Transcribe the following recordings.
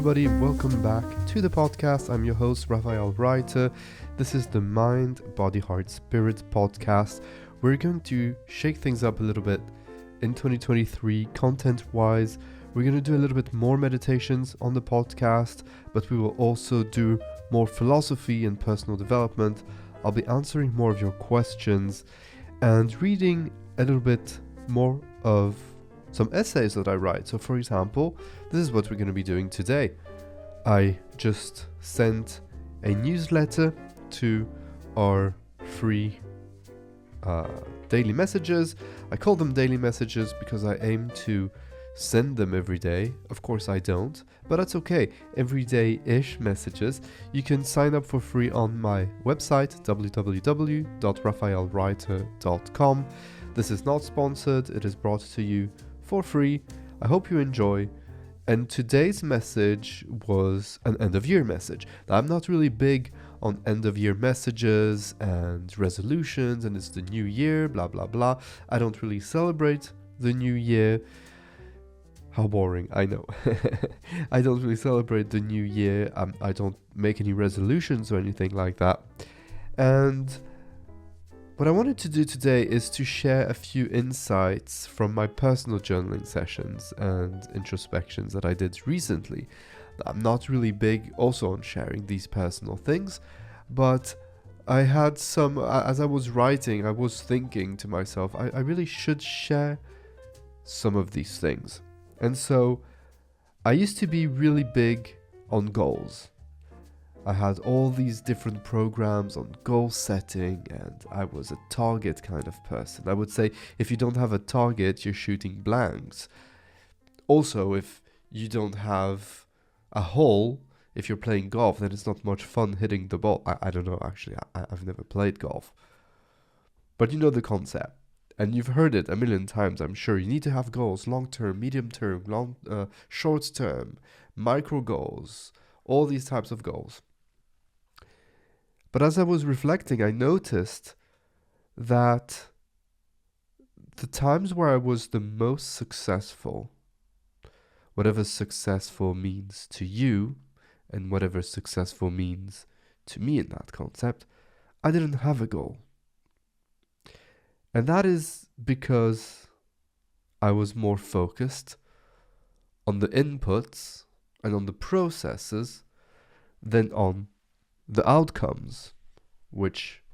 everybody, welcome back to the podcast. I'm your host, Raphael Reiter. This is the Mind, Body, Heart, Spirit podcast. We're going to shake things up a little bit in 2023, content-wise. We're going to do a little bit more meditations on the podcast, but we will also do more philosophy and personal development. I'll be answering more of your questions and reading a little bit more of some essays that I write. So for example, this is what we're going to be doing today. I just sent a newsletter to our free daily messages. I call them daily messages because I aim to send them every day. Of course I don't, but that's okay. Everyday-ish messages. You can sign up for free on my website, www.raphaelreiter.com. This is not sponsored. It is brought to you for free. I hope you enjoy. And today's message was an end-of-year message. Now, I'm not really big on end-of-year messages and resolutions, and it's the new year, blah, blah, blah. I don't really celebrate the new year. How boring, I know. I don't really celebrate the new year. I don't make any resolutions or anything like that. And what I wanted to do today is to share a few insights from my personal journaling sessions and introspections that I did recently. I'm not really big also on sharing these personal things, but I had some, as I was writing, I was thinking to myself, I really should share some of these things. And so I used to be really big on goals. I had all these different programs on goal setting, and I was a target kind of person. I would say if you don't have a target, you're shooting blanks. Also, if you don't have a hole, if you're playing golf, then it's not much fun hitting the ball. I don't know, actually, I've never played golf. But you know the concept, and you've heard it a million times, I'm sure. You need to have goals, long-term, medium-term, short-term, micro goals, all these types of goals. But as I was reflecting, I noticed that the times where I was the most successful, whatever successful means to you, and whatever successful means to me in that concept, I didn't have a goal. And that is because I was more focused on the inputs and on the processes than on the outcomes, which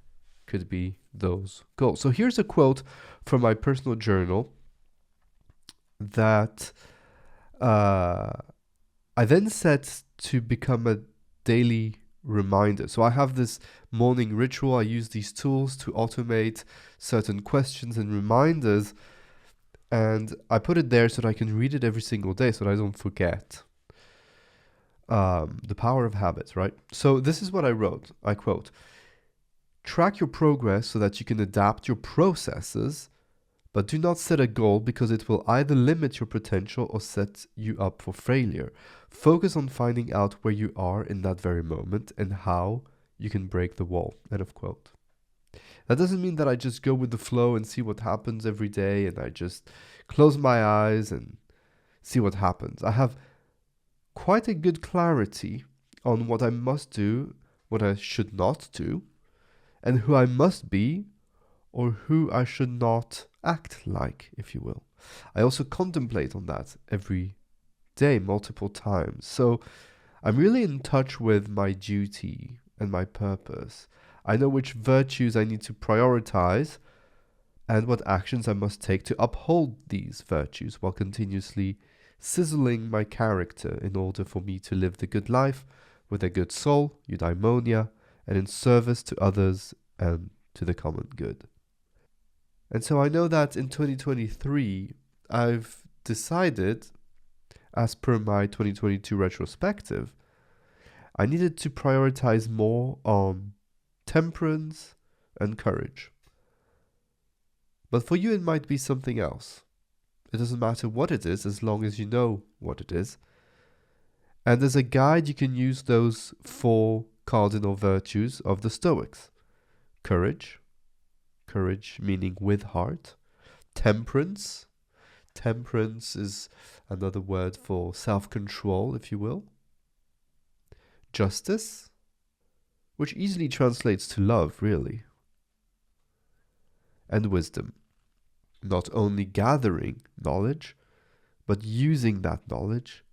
could be those goals. So here's a quote from my personal journal that I then set to become a daily reminder. So I have this morning ritual. I use these tools to automate certain questions and reminders, and I put it there so that I can read it every single day so that I don't forget. The power of habits, right? So this is what I wrote. I quote, "Track your progress so that you can adapt your processes, but do not set a goal because it will either limit your potential or set you up for failure. Focus on finding out where you are in that very moment and how you can break the wall." End of quote. That doesn't mean that I just go with the flow and see what happens every day and I just close my eyes and see what happens. I have quite a good clarity on what I must do, what I should not do, and who I must be or who I should not act like, if you will. I also contemplate on that every day, multiple times. So I'm really in touch with my duty and my purpose. I know which virtues I need to prioritize and what actions I must take to uphold these virtues while continuously sizzling my character in order for me to live the good life with a good soul, eudaimonia, and in service to others and to the common good. And so I know that in 2023, I've decided, as per my 2022 retrospective, I needed to prioritize more on temperance and courage. But for you, it might be something else. It doesn't matter what it is as long as you know what it is. And as a guide, you can use those 4 cardinal virtues of the Stoics. Courage meaning with heart. Temperance is another word for self-control, if you will. justice, which easily translates to love, really, and wisdom. Not only gathering knowledge, but using that knowledge.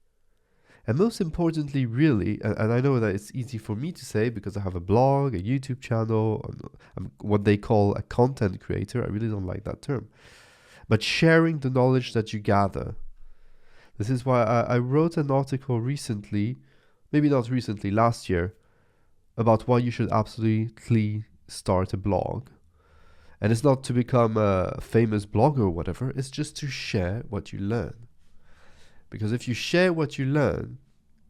And most importantly, really, and I know that it's easy for me to say because I have a blog, a YouTube channel, I'm what they call a content creator. I really don't like that term. But sharing the knowledge that you gather. This is why I wrote an article recently, maybe not recently, last year, about why you should absolutely start a blog. And it's not to become a famous blogger or whatever, it's just to share what you learn. Because if you share what you learn,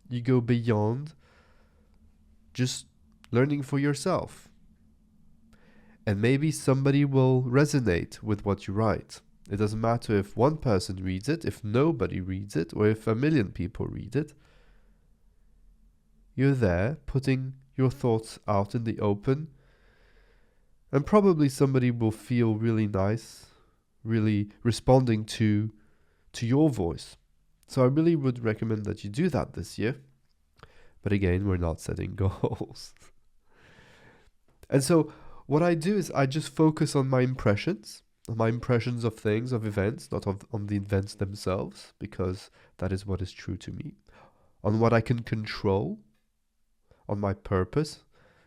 you go beyond just learning for yourself. And maybe somebody will resonate with what you write. It doesn't matter if one person reads it, if nobody reads it, or if 1 million people read it. You're there putting your thoughts out in the open, and probably somebody will feel really nice, really responding to your voice. So I really would recommend that you do that this year. But again, we're not setting goals. And so what I do is I just focus on my impressions of things, of events, not on the events themselves, because that is what is true to me. On what I can control, on my purpose,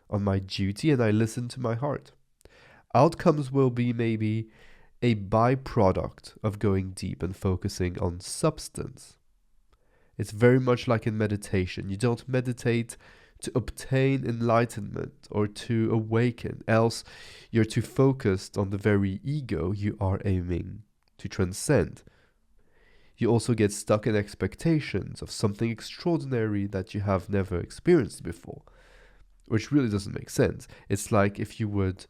on my duty, and I listen to my heart. Outcomes will be maybe a byproduct of going deep and focusing on substance. It's very much like in meditation. You don't meditate to obtain enlightenment or to awaken, else you're too focused on the very ego you are aiming to transcend. You also get stuck in expectations of something extraordinary that you have never experienced before, which really doesn't make sense. It's like if you would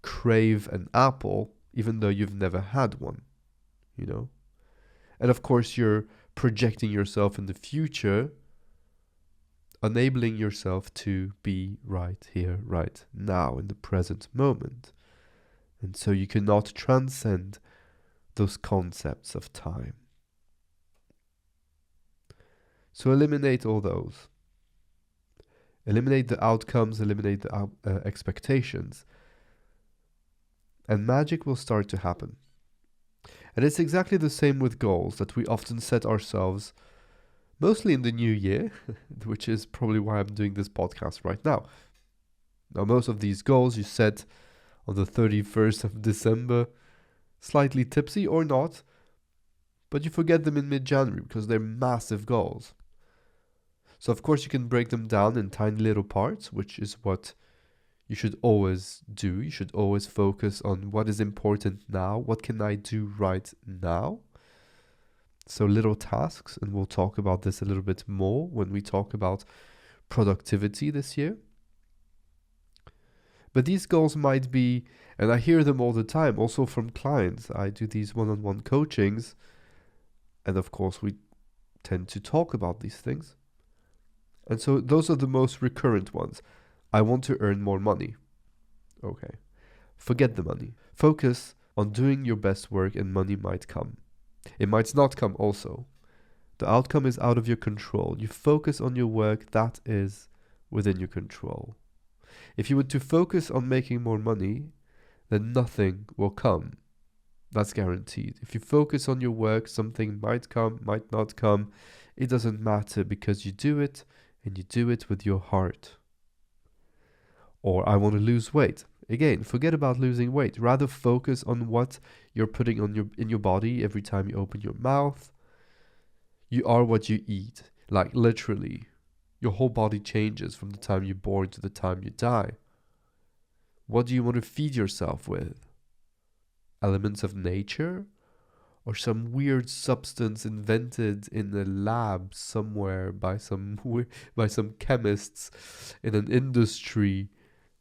crave an apple even though you've never had one, you know? And of course you're projecting yourself in the future, enabling yourself to be right here, right now, in the present moment. And so you cannot transcend those concepts of time. So eliminate all those. Eliminate the outcomes, eliminate the expectations. And magic will start to happen. And it's exactly the same with goals that we often set ourselves, mostly in the new year, which is probably why I'm doing this podcast right now. Now, most of these goals you set on the 31st of December, slightly tipsy or not, but you forget them in mid-January because they're massive goals. So of course you can break them down in tiny little parts, which is what you should always do. You should always focus on what is important now. What can I do right now? So little tasks, and we'll talk about this a little bit more when we talk about productivity this year. But these goals might be, and I hear them all the time, also from clients. I do these one-on-one coachings, and of course we tend to talk about these things. And so those are the most recurrent ones. I want to earn more money. Okay. Forget the money. Focus on doing your best work and money might come. It might not come also. The outcome is out of your control. You focus on your work that is within your control. If you were to focus on making more money, then nothing will come. That's guaranteed. If you focus on your work, something might come, might not come. It doesn't matter because you do it and you do it with your heart. Or I want to lose weight. Again, forget about losing weight. Rather focus on what you're putting on in your body every time you open your mouth. You are what you eat. Like literally. Your whole body changes from the time you're born to the time you die. What do you want to feed yourself with? Elements of nature? Or some weird substance invented in a lab somewhere by some chemists in an industry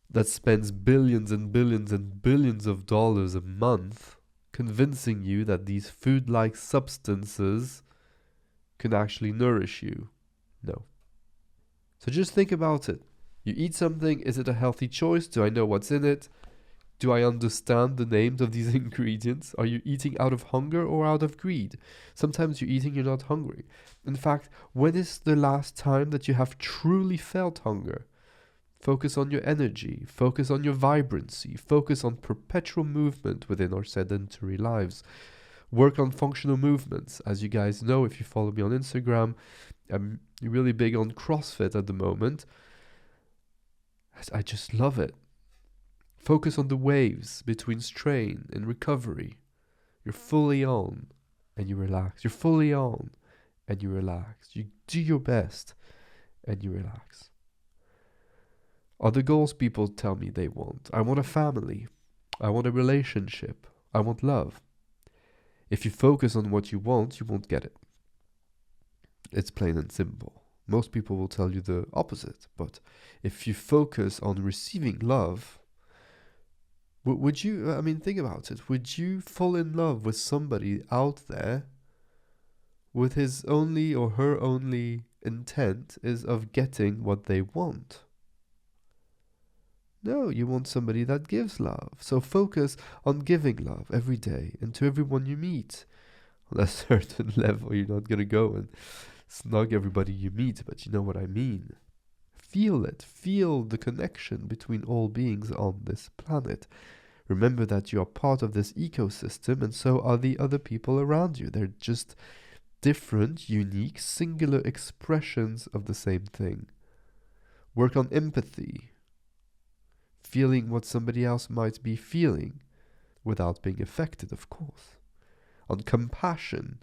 that spends billions and billions and billions of dollars a month convincing you that these food-like substances can actually nourish you? No. So just think about it. You eat something, is it a healthy choice? Do I know what's in it? Do I understand the names of these ingredients? Are you eating out of hunger or out of greed? Sometimes you're eating, you're not hungry. In fact, when is the last time that you have truly felt hunger? Focus on your energy, focus on your vibrancy, focus on perpetual movement within our sedentary lives. Work on functional movements. As you guys know, if you follow me on Instagram, I'm really big on CrossFit at the moment. I just love it. Focus on the waves between strain and recovery. You're fully on and you relax. You're fully on and you relax. You do your best and you relax. Are the goals people tell me they want? I want a family. I want a relationship. I want love. If you focus on what you want, you won't get it. It's plain and simple. Most people will tell you the opposite. But if you focus on receiving love, would you, think about it. Would you fall in love with somebody out there with his only or her only intent is of getting what they want? No, you want somebody that gives love. So focus on giving love every day and to everyone you meet. On a certain level, you're not going to go and snug everybody you meet, but you know what I mean. Feel it. Feel the connection between all beings on this planet. Remember that you are part of this ecosystem, and so are the other people around you. They're just different, unique, singular expressions of the same thing. Work on empathy. Feeling what somebody else might be feeling without being affected, of course. On compassion.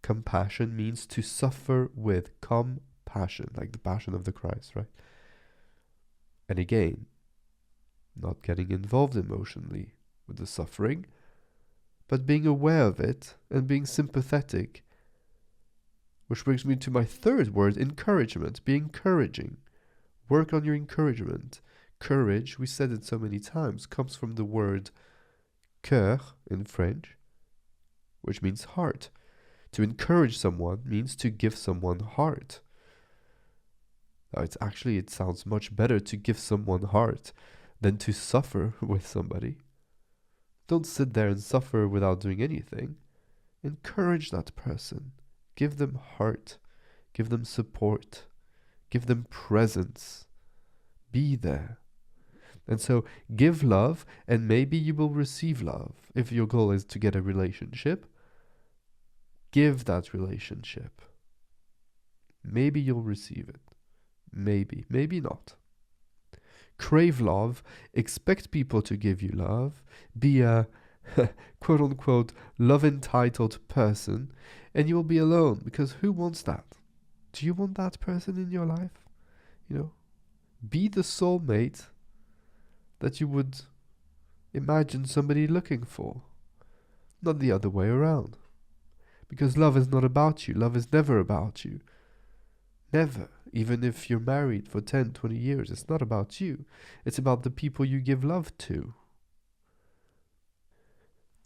Compassion means to suffer with compassion, like the passion of the Christ, right? And again, not getting involved emotionally with the suffering, but being aware of it and being sympathetic. Which brings me to my third word, encouragement. Be encouraging. Work on your encouragement. Courage, we said it so many times, comes from the word cœur in French, which means heart. To encourage someone means to give someone heart. Now, it sounds much better to give someone heart than to suffer with somebody. Don't sit there and suffer without doing anything. Encourage that person. Give them heart. Give them support. Give them presence. Be there. And so give love, and maybe you will receive love. If your goal is to get a relationship, give that relationship. Maybe you'll receive it. Maybe, maybe not. Crave love, expect people to give you love, be a quote unquote love entitled person, and you will be alone, because who wants that? Do you want that person in your life? Be the soulmate that you would imagine somebody looking for, not the other way around. Because love is not about you. Love is never about you. Never. Even if you're married for 10, 20 years, it's not about you. It's about the people you give love to.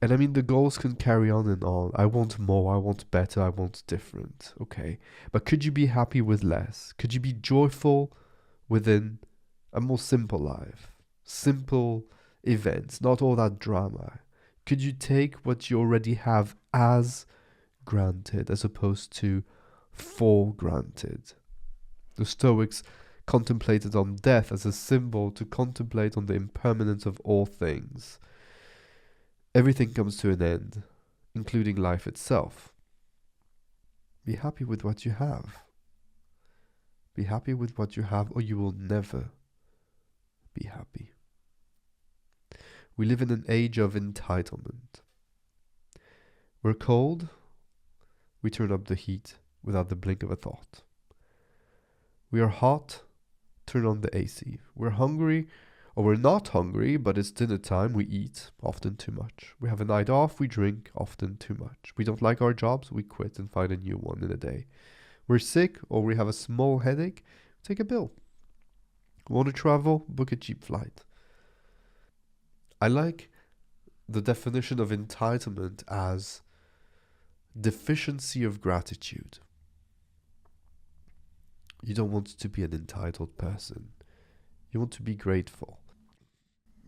And the goals can carry on and on. I want more, I want better, I want different. Okay. But could you be happy with less? Could you be joyful within a more simple life? Simple events, not all that drama. Could you take what you already have as granted as opposed to for granted? The Stoics contemplated on death as a symbol to contemplate on the impermanence of all things. Everything comes to an end, including life itself. Be happy with what you have. Be happy with what you have, or you will never be happy. We live in an age of entitlement. We're cold, we turn up the heat without the blink of a thought. We are hot, turn on the AC. We're hungry, or we're not hungry, but it's dinner time, we eat, often too much. We have a night off, we drink, often too much. We don't like our jobs, we quit and find a new one in a day. We're sick, or we have a small headache, take a pill. Want to travel? Book a cheap flight. I like the definition of entitlement as deficiency of gratitude. You don't want to be an entitled person. You want to be grateful.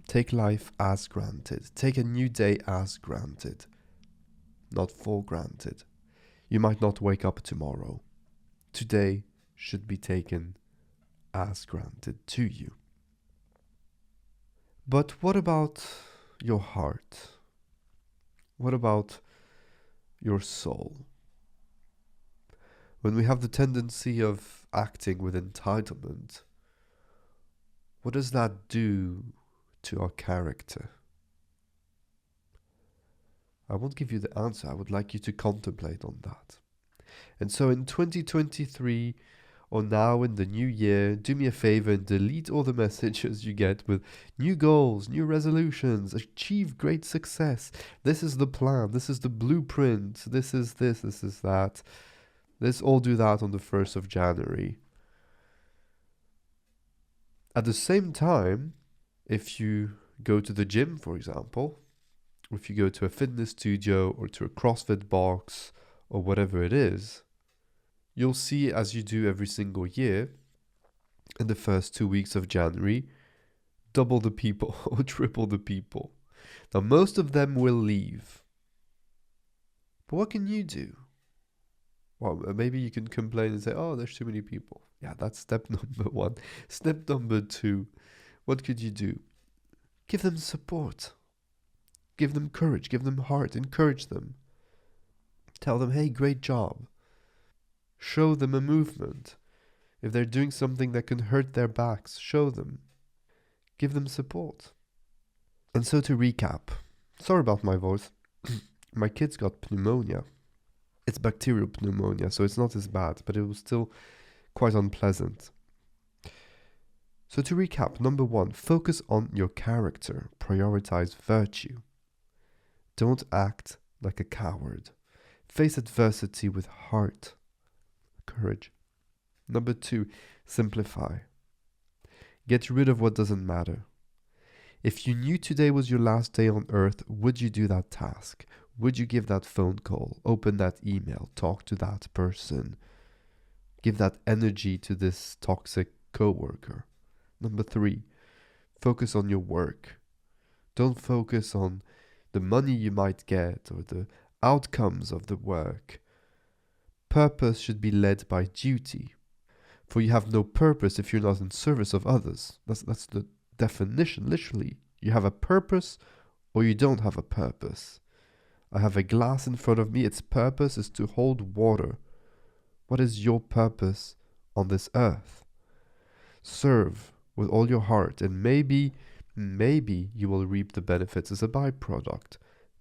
Take life as granted. Take a new day as granted, not for granted. You might not wake up tomorrow. Today should be taken as granted to you. But what about your heart? What about your soul? When we have the tendency of acting with entitlement, what does that do to our character? I won't give you the answer. I would like you to contemplate on that. And so in 2023, or now in the new year, do me a favor and delete all the messages you get with new goals, new resolutions, achieve great success. This is the plan. This is the blueprint. This is this. This is that. Let's all do that on the 1st of January. At the same time, if you go to the gym, for example, if you go to a fitness studio or to a CrossFit box or whatever it is, you'll see, as you do every single year, in the first 2 weeks of January, double the people or triple the people. Now, most of them will leave. But what can you do? Well, maybe you can complain and say, oh, there's too many people. Yeah, that's step number 1. Step number 2, what could you do? Give them support. Give them courage. Give them heart. Encourage them. Tell them, hey, great job. Show them a movement. If they're doing something that can hurt their backs, show them. Give them support. And so to recap, sorry about my voice. My kids got pneumonia. It's bacterial pneumonia, so it's not as bad, but it was still quite unpleasant. So to recap, number 1, focus on your character. Prioritize virtue. Don't act like a coward. Face adversity with heart. Courage. Number 2, simplify. Get rid of what doesn't matter. If you knew today was your last day on earth, would you do that task? Would you give that phone call, open that email, talk to that person, give that energy to this toxic coworker? Number 3, focus on your work. Don't focus on the money you might get or the outcomes of the work. Purpose should be led by duty. For you have no purpose if you're not in service of others. That's the definition, literally. You have a purpose or you don't have a purpose. I have a glass in front of me. Its purpose is to hold water. What is your purpose on this earth? Serve with all your heart, and maybe you will reap the benefits as a byproduct.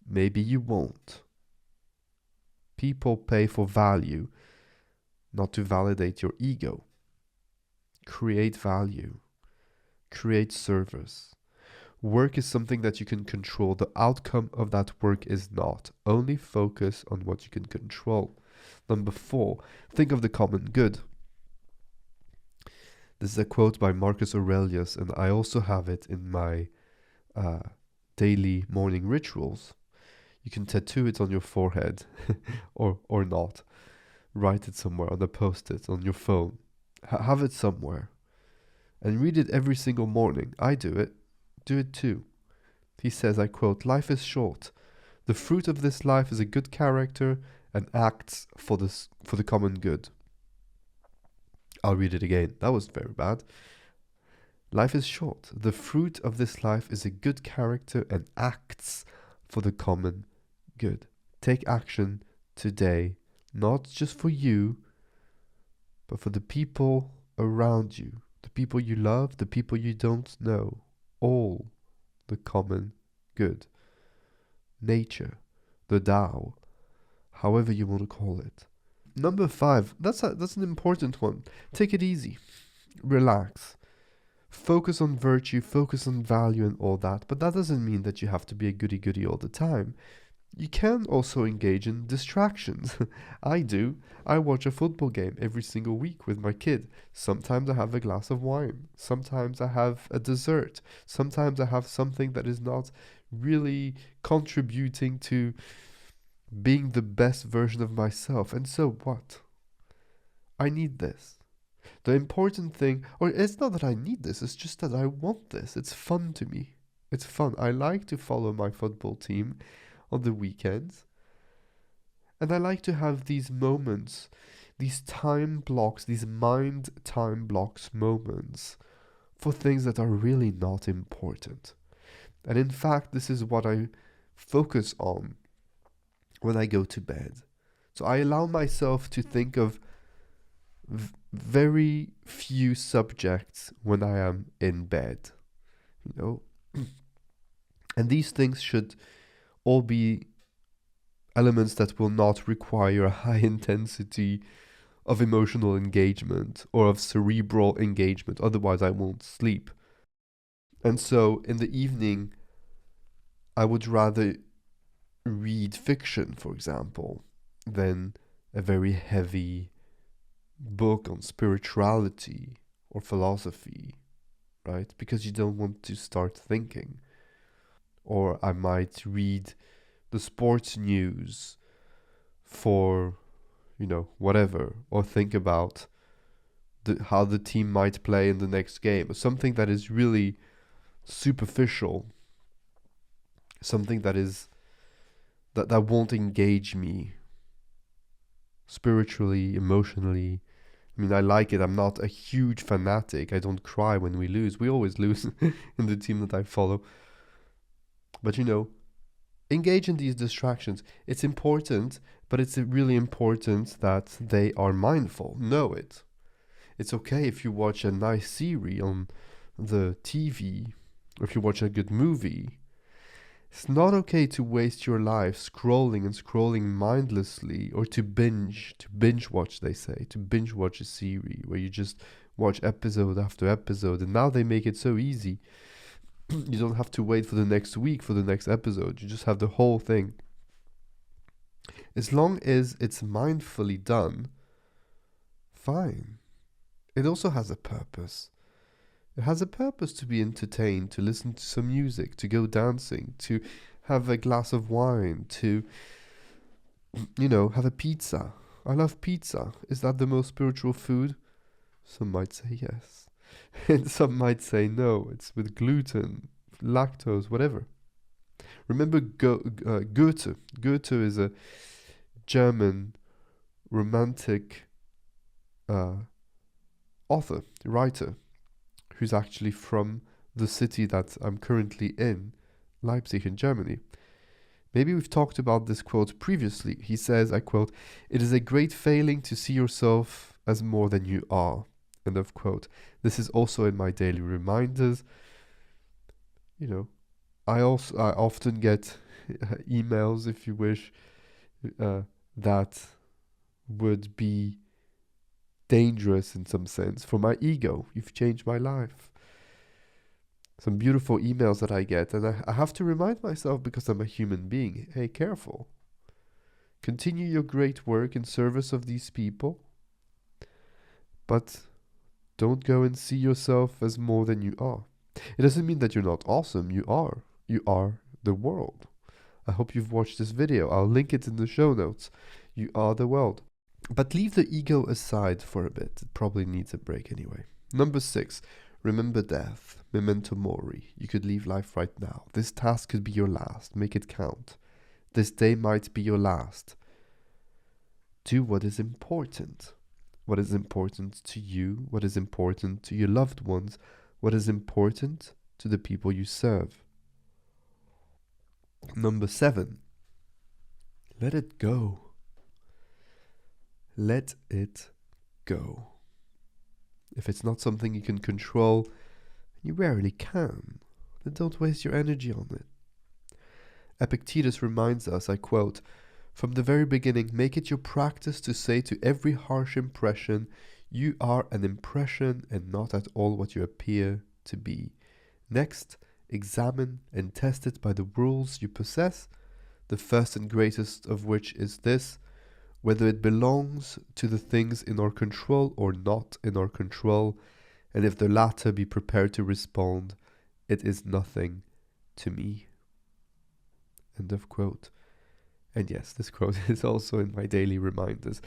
Maybe you won't. People pay for value, not to validate your ego. Create value. Create service. Work is something that you can control. The outcome of that work is not. Only focus on what you can control. Number 4, think of the common good. This is a quote by Marcus Aurelius, and I also have it in my daily morning rituals. You can tattoo it on your forehead or not. Write it somewhere on a post-it on your phone. Have it somewhere. And read it every single morning. I do it. Do it too. He says, I quote, life is short. The fruit of this life is a good character and acts for the common good. I'll read it again. That was very bad. Life is short. The fruit of this life is a good character and acts for the common good. Take action today, not just for you, but for the people around you, the people you love, the people you don't know. All the common good. Nature, the Tao, however you want to call it. Number 5, that's an important one. Take it easy. Relax. Focus on virtue, focus on value and all that, but that doesn't mean that you have to be a goody-goody all the time. You can also engage in distractions. I do. I watch a football game every single week with my kid. Sometimes I have a glass of wine. Sometimes I have a dessert. Sometimes I have something that is not really contributing to being the best version of myself. And so what? I need this. The important thing, or it's not that I need this, it's just that I want this. It's fun to me. It's fun. I like to follow my football team on the weekends. And I like to have these moments, these time blocks, these mind time blocks moments for things that are really not important. And in fact, this is what I focus on when I go to bed. So I allow myself to think of very few subjects when I am in bed, you know. And these things should all be elements that will not require a high intensity of emotional engagement or of cerebral engagement. Otherwise, I won't sleep. And so in the evening, I would rather read fiction, for example, than a very heavy book on spirituality or philosophy, right? Because you don't want to start thinking. Or I might read the sports news for, whatever, or think about how the team might play in the next game, or something that is really superficial, something that won't engage me spiritually, emotionally. I mean, I like it. I'm not a huge fanatic. I don't cry when we lose. We always lose in the team that I follow. But engage in these distractions. It's important, but it's really important that they are mindful. Know it. It's okay if you watch a nice series on the TV, or if you watch a good movie. It's not okay to waste your life scrolling and scrolling mindlessly, or to binge watch, they say, to binge watch a series where you just watch episode after episode. And now they make it so easy. You don't have to wait for the next week for the next episode. You just have the whole thing. As long as it's mindfully done, fine. It also has a purpose. It has a purpose to be entertained, to listen to some music, to go dancing, to have a glass of wine, to, have a pizza. I love pizza. Is that the most spiritual food? Some might say yes. And some might say no, it's with gluten, lactose, whatever. Remember Goethe. Goethe is a German romantic author, writer, who's actually from the city that I'm currently in, Leipzig in Germany. Maybe we've talked about this quote previously. He says, I quote, "It is a great failing to see yourself as more than you are." End of quote. This is also in my daily reminders. I often get emails, if you wish, that would be dangerous in some sense for my ego. You've changed my life. Some beautiful emails that I get, and I have to remind myself, because I'm a human being, hey, careful. Continue your great work in service of these people, but don't go and see yourself as more than you are. It doesn't mean that you're not awesome. You are. You are the world. I hope you've watched this video. I'll link it in the show notes. You are the world. But leave the ego aside for a bit. It probably needs a break anyway. Number 6, remember death. Memento mori. You could leave life right now. This task could be your last. Make it count. This day might be your last. Do what is important. What is important to you? What is important to your loved ones? What is important to the people you serve? Number 7, let it go. Let it go. If it's not something you can control, you rarely can, then don't waste your energy on it. Epictetus reminds us, I quote, "From the very beginning, make it your practice to say to every harsh impression, you are an impression and not at all what you appear to be. Next, examine and test it by the rules you possess, the first and greatest of which is this: whether it belongs to the things in our control or not in our control, and if the latter be prepared to respond, it is nothing to me." End of quote. And yes, this quote is also in my daily reminders.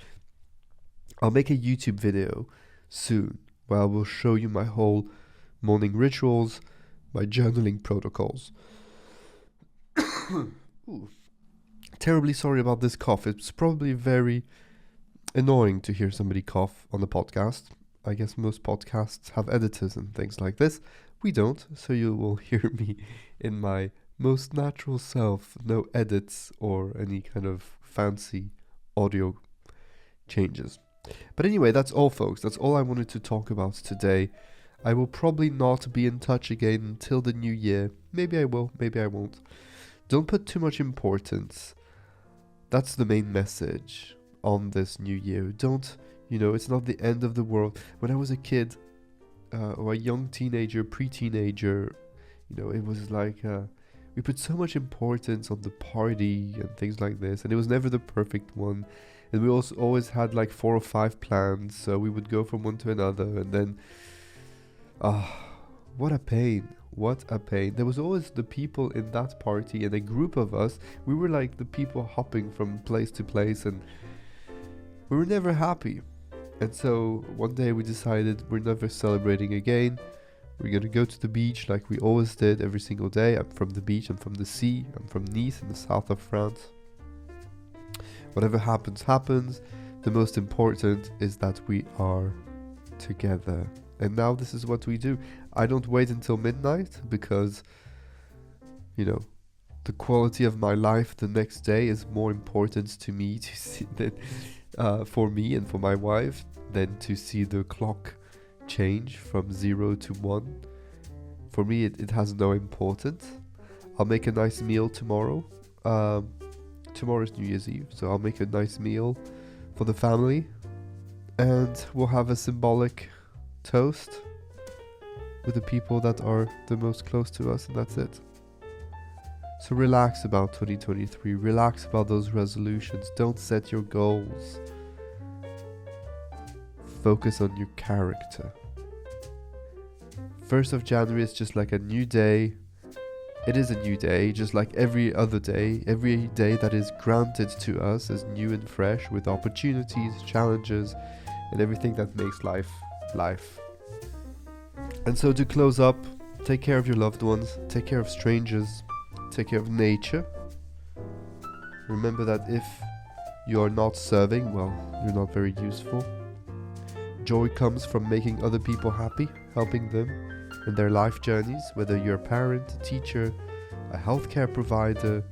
I'll make a YouTube video soon where I will show you my whole morning rituals, my journaling protocols. Ooh. Terribly sorry about this cough. It's probably very annoying to hear somebody cough on the podcast. I guess most podcasts have editors and things like this. We don't, so you will hear me in my most natural self, no edits or any kind of fancy audio changes. But anyway, that's all, folks. That's all I wanted to talk about today. I will probably not be in touch again until the new year. Maybe I will, maybe I won't. Don't put too much importance. That's the main message on this new year. Don't, it's not the end of the world. When I was a kid, or a young teenager, pre-teenager, it was like we put so much importance on the party and things like this, and it was never the perfect one. And we also always had like 4 or 5 plans, so we would go from one to another, and then what a pain. What a pain. There was always the people in that party, and a group of us, we were like the people hopping from place to place, and we were never happy. And so one day we decided we're never celebrating again. We're gonna go to the beach like we always did every single day. I'm from the beach, I'm from the sea, I'm from Nice in the south of France. Whatever happens, happens. The most important is that we are together. And now this is what we do. I don't wait until midnight because, the quality of my life the next day is more important to me to see than, for me and for my wife, than to see the clock change from 0 to 1. For me, it has no importance. I'll make a nice meal tomorrow. Tomorrow's New Year's Eve, so I'll make a nice meal for the family, and we'll have a symbolic toast with the people that are the most close to us, and that's it. So relax about 2023, relax about those resolutions, don't set your goals. Focus on your character. 1st of January is just like a new day. It is a new day, just like every other day. Every day that is granted to us is new and fresh, with opportunities, challenges, and everything that makes life. And so to close up, take care of your loved ones, take care of strangers, take care of nature. Remember that if you are not serving, well, you're not very useful. Joy comes from making other people happy, helping them in their life journeys, whether you're a parent, a teacher, a healthcare provider,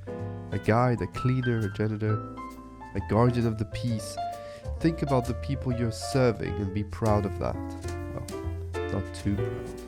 a guide, a cleaner, a janitor, a guardian of the peace. Think about the people you're serving and be proud of that. Well, not too proud.